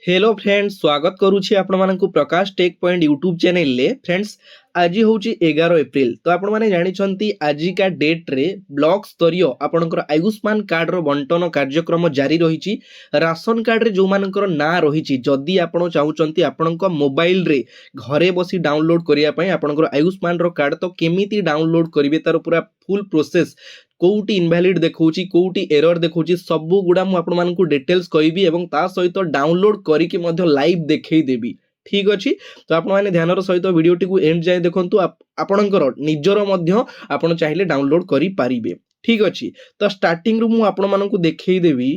Hello friends, स्वागत करुछि आपण मानकु प्रकाश take point YouTube channel ले। फ्रेंड्स, आज होची 11 एप्रिल। तो आपण माने जानि छंती आजि का डेट रे ब्लॉक स्तरीय आपणकर आयुष्मान कार्ड रो बंटन कार्यक्रम जारी रहिछि। राशन कार्ड रे जो मानकर ना रहिछि, जदि आपण चाहुचंती आपणक मोबाइल रे घरे बसी डाउनलोड करिया पय आपणकर आयुष्मान रो कार्ड तो केमिति डाउनलोड करिवे तार पूरा फुल प्रोसेस कोउटी इनवैलिड देखौछि, कोउटी एरर देखौछि, सबु गुडा मु आपण मानकु डिटेल्स कहबी एवं ता सहित डाउनलोड करिके मध्य लाइव देखै देबी। ठीक अछि, तो आपण माने ध्यानर सहित वीडियोटी को एंड जाय देखंतु। आपणकर निजर मध्य आपण चाहिले डाउनलोड करि पारिबे। ठीक अछि, तो स्टार्टिंग रु मु आपण मानकु देखै देबी।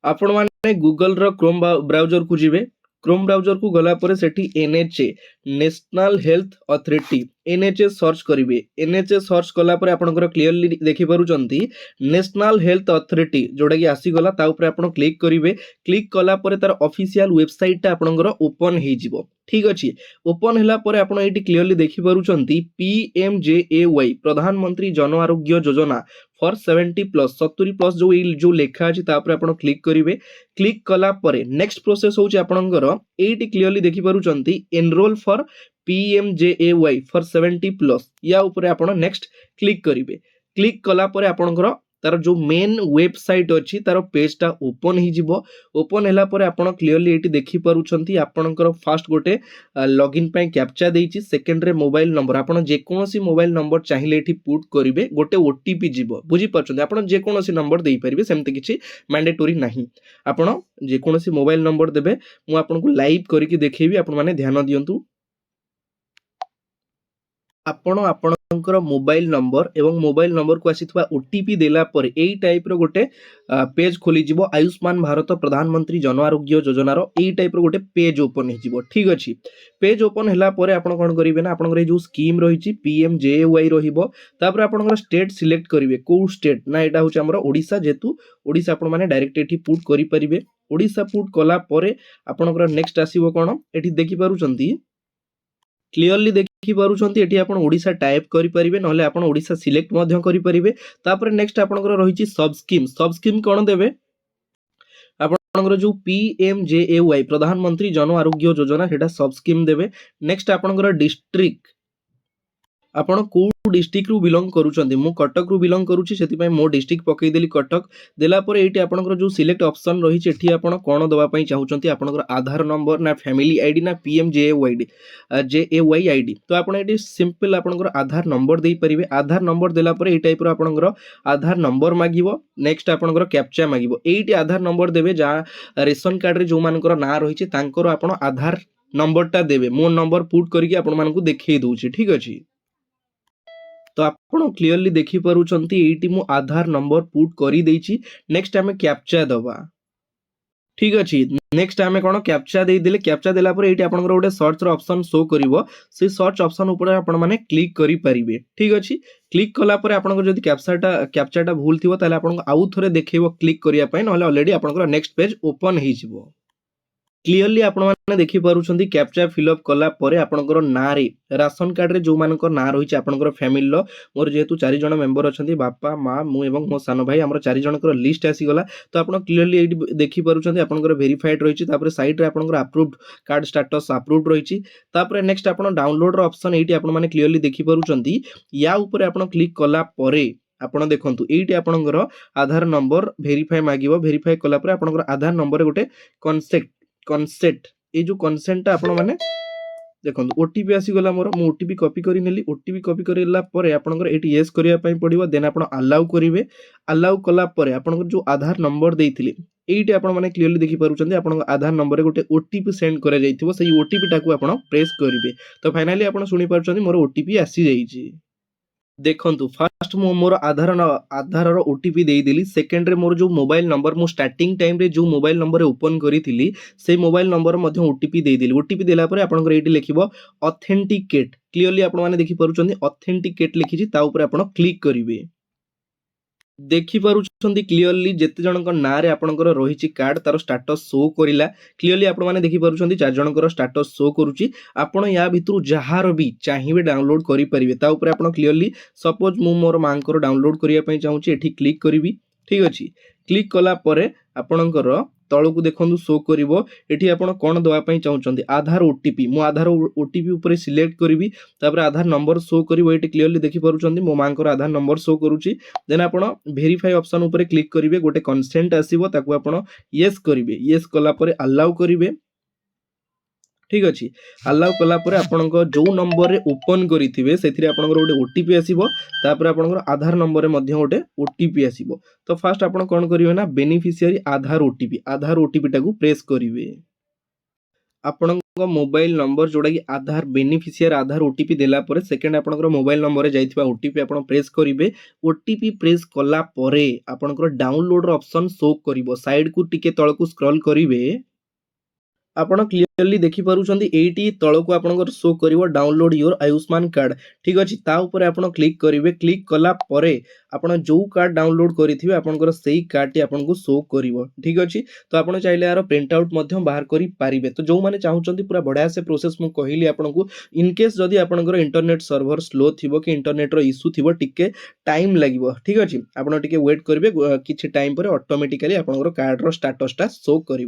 आपण माने गूगल रो क्रोम ब्राउजर को जिवे। क्रोम ब्राउजर को गला परे सेठी NHA national health authority NHA search करिवे। एनएचए सर्च कला परे आपनकर क्लियरली देखि पारुचंती नेशनल हेल्थ अथॉरिटी जोडा कि आसी गला ता ऊपर आपण क्लिक करिवे। क्लिक कला परे तार ऑफिशियल वेबसाइट ता आपनकर ओपन हेइ जिवो। ठीक अछि, ओपन हैला परे आपण एटी क्लियरली देखि पारुचंती पीएमजेएवाई प्रधानमंत्री जन आरोग्य योजना फॉर 70+ 70+ जो लेखा अछि ता ऊपर आपण क्लिक करिवे। क्लिक कला परे नेक्स्ट प्रोसेस होउची आपनकर एटी क्लियरली देखि पारुचंती एनरोल फॉर पीएमजेएवाई फॉर 70+ या ऊपर आपण नेक्स्ट क्लिक करिवे। क्लिक कला परे आपनकर तार जो मेन वेबसाइट अछि तार पेज टा ओपन ही जिवो। ओपन हैला परे आपण क्लियरली एटी देखि पारुचंती आपनकर फर्स्ट गोटे लॉगिन पय कैप्चा देइची। सेकंड रे मोबाइल नंबर आपण जे कोनोसी मोबाइल नंबर चाहिले एठी पुट करिवे। गोटे ओटीपी जिवो, बुझी पारुचंती आपण जे कोनोसी नंबर देई परिबे, सेमते किछि मैंडेटरी नाही। आपण जे कोनोसी मोबाइल नंबर देबे। मु आपनकु लाइव करिकि देखैबी, आपण माने ध्यान दियंतु। आपण आपणकर मोबाइल नंबर एवं मोबाइल नंबर को आसीथवा ओटीपी देला पर एई टाइप रो गोटे पेज खोली जिवो। आयुष्मान भारत प्रधानमंत्री जन आरोग्य योजना रो एई टाइप रो गोटे पेज ओपन हे जिवो। ठीक अछि, पेज ओपन हैला परे आपण कोन करिवे ना आपणकर जो स्कीम रहिछि पीएमजेएवाई रहिबो। तापर आपणकर स्टेट सिलेक्ट करिवे। को स्टेट ना एटा होछि हमर ओडिसा, जेतु ओडिसा आपण माने डायरेक्ट एठी पुट करि परिबे। ओडिसा पुट कला परे आपणकर नेक्स्ट आसीबो कोन एठी देखि पारुचंती क्लियरली देखि पारुचंती एठी आपण ओडिसा टाइप करि परिबे, नहले आपण ओडिसा सिलेक्ट मध्य करि परिबे। तापर नेक्स्ट आपणकर रहिछि सब स्कीम कोन देबे आपणकर जो पीएमजेएवाई प्रधानमंत्री जन आरोग्य योजना सेटा सब स्कीम देबे। नेक्स्ट आपणकर डिस्ट्रिक्ट आपण को डिस्ट्रिक्ट रु बिलोंग करूचंती। मु कटक रु बिलोंग करूची, सेति पय मो डिस्ट्रिक्ट पकई देली कटक। देला परे एठी आपणकर जो सिलेक्ट ऑप्शन रही एठी आपण कोन दबा पय चाहुचंती, आपणकर आधार नंबर ना फैमिली आईडी ना पीएमजेएवाई जेएवाई आईडी। तो आपण एठी सिंपल आपणकर आधार नंबर देई परिबे। आधार नंबर देला परे ए टाइप रो आपणकर आधार नंबर मागिवो। नेक्स्ट आपणकर कैप्चा मागिवो। एठी आधार नंबर देबे जा रेशन कार्ड रे जो मानकर ना रहिछि तांकर आपण आधार नंबर टा देबे। मो नंबर पुट करिके आपण मानकु देखै दोछि। ठीक अछि, तो आपण क्लियरली देखि पारुचंती एटी मु आधार नंबर पुट करि देइछि। नेक्स्ट हमें कैप्चा दबा। ठीक अछि, नेक्स्ट हमें कोन कैप्चा दे देले। कैप्चा देला पर एटी आपनकर गोटे सर्च रो ऑप्शन शो करिवो। से सर्च ऑप्शन ऊपर आपण माने क्लिक करि परिबे। ठीक अछि, क्लिक कला पर आपनकर जदि कैप्चाटा भूल थिवो ताले आपनको आउ थरे देखैबो क्लिक करिया पय, नहले ऑलरेडी आपनकर नेक्स्ट पेज ओपन हेइ जिवो। क्लियरली आपण माने देखि पारुचंती कैप्चा फिलअप कला परे आपनकर ना रे राशन कार्ड रे जो मानकर ना रहिछि आपनकर फैमिली लो। मोर जेहेतु 4 जण मेंबर अछंती, बापा मां मु एवं मो सानो भाई, हमर 4 जनकर लिस्ट आसी गला। तो आपण क्लियरली एठी देखि पारुचंती आपनकर वेरीफाइड रहिछि। तापर साइड रे आपनकर अप्रूव्ड कार्ड स्टेटस अप्रूव्ड रहिछि। तापर नेक्स्ट आपण डाउनलोड रो ऑप्शन एठी आपण माने क्लियरली देखि पारुचंती। या ऊपर आपण क्लिक कला परे आपण देखंतु एठी आपनकर आधार नंबर वेरीफाई मागिवो। वेरीफाई कला परे आपनकर आधार नंबर रे गोटे कनसेट ए जो कनसेंट आपण माने देखंतु ओटीपी आसी गला मोर। मु ओटीपी कॉपी करि नेली। ओटीपी कॉपी करिला परे आपनकर एठी यस करिया पय पडिवो। देन आपण अलाउ करिवे। अलाउ कला परे आपनकर जो आधार नंबर देइथिले एठी आपण माने क्लियरली देखि पारुचंती आपनकर आधार नंबर रे गोटे ओटीपी सेंड करा जाइथिबो। सेही ओटीपी टाकू आपण प्रेस करिवे। तो फाइनली आपण सुनि पारुचंती मोर ओटीपी आसी जाइछि। देखंतु फर्स्ट मोर आधार रो ओटीपी देई देली। सेकंड रे मोर जो मोबाइल नंबर मु स्टार्टिंग टाइम रे जो मोबाइल नंबर ओपन करिथिली से मोबाइल नंबर मध्य ओटीपी देई देली। ओटीपी देला परे आपनकर एठी लिखिबो ऑथेंटिकेट। क्लियरली आपण माने देखि पारुचंती ऑथेंटिकेट लिखिछि, ता ऊपर आपण क्लिक करिवे। देखि पारुचंती क्लियरली जेते जनकर ना रे आपनकर रहिछि कार्ड तार स्टेटस शो करिला। क्लियरली आपण माने देखि पारुचंती 4 जनकर स्टेटस शो करूछि। आपण या भितरु जहार भी चाहिबे डाउनलोड करि परिबे। ता ऊपर आपण क्लियरली सपोज मु मोर मांकर डाउनलोड करिया पय चाहूछि, एठी क्लिक करिवि। ठीक अच्छे क्लिक कलापर आपणकर तलू देखो शो कर ये आप कौन दवाई चाहते आधार ओटीपी मो आधार ओटीपी सिलेक्ट करी आधार नंबर शो कर ये क्लीयरली देखिपुं मो माँ आधार नंबर शो करुच्ची देन आप भेरीफाई ऑप्शन उपर क्लिक करेंगे गोटे कंसेंट आसो आप येस करेंगे येस कलापर अलाउ करेंगे ठीक अच्छे अलाउ कलापर आपण जो नंबर ओपन करेंगे से गोटे ओटीपी आसो आपंकर आधार नंबर गोटे ओटीपी आसो तो फास्ट आप कौन करेंगे ना बेनिफिशियरी आधार ओटीपी टाक प्रेस करेंगे आपण मोबाइल नंबर जोड़ा कि आधार बेनिफिशियर आधार ओटीपी देला सेकेंड आपंकर मोबाइल नंबर जाइथिबा ओटीपी आप प्रेस करेंगे ओटीपी प्रेस कला परे आपंकर डाउनलोड ऑप्शन शो करिवो साइड को टिके तळ को स्क्रॉल करेंगे आपण क्लीयरली देखिपुं ये तल को आप शो कर डाउनलोड योर आयुष्मान कार्ड ठीक अच्छे ताऊपर आप क्लिक करेंगे क्लिक कला परे आपण जो कार्ड डाउनलोड करेंगे आपंकर से कार्ड टी आपको शो कर ठीक अच्छे तो आप चाहिए यार प्रिंट आउट बाहर करेंगे तो जो मैंने चाहते पूरा बढ़िया से प्रोसेस मुझे कहली आपको इनकेस जदि आपंकर इंटरनेट सर्वर स्लो थी कि इंटरनेट इश्यू थी टिके टाइम लगे ठीक अच्छे आप वेट करेंगे किसी टाइम पर ऑटोमेटिकली आपंकर कार्ड स्टाटसटा शो कर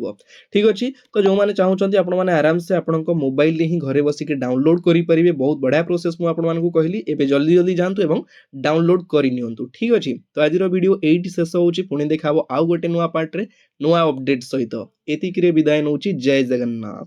ठीक अच्छे तो जो मैंने चाहते आपण मैंने आराम से आपण मोबाइल ही घरे बसिक डाउनलोड करेंगे बहुत बढ़िया प्रोसेस मुझे कहली एवं जल्दी जल्दी जातु एवं डाउनलोड करनी ठीक अच्छे तो आज वीडियो ये शेष होची पुणी देखा आउ गोटे नुआ पार्ट रे नुआ अपडेट सहित एतिक विदाय नौची जय जगन्नाथ।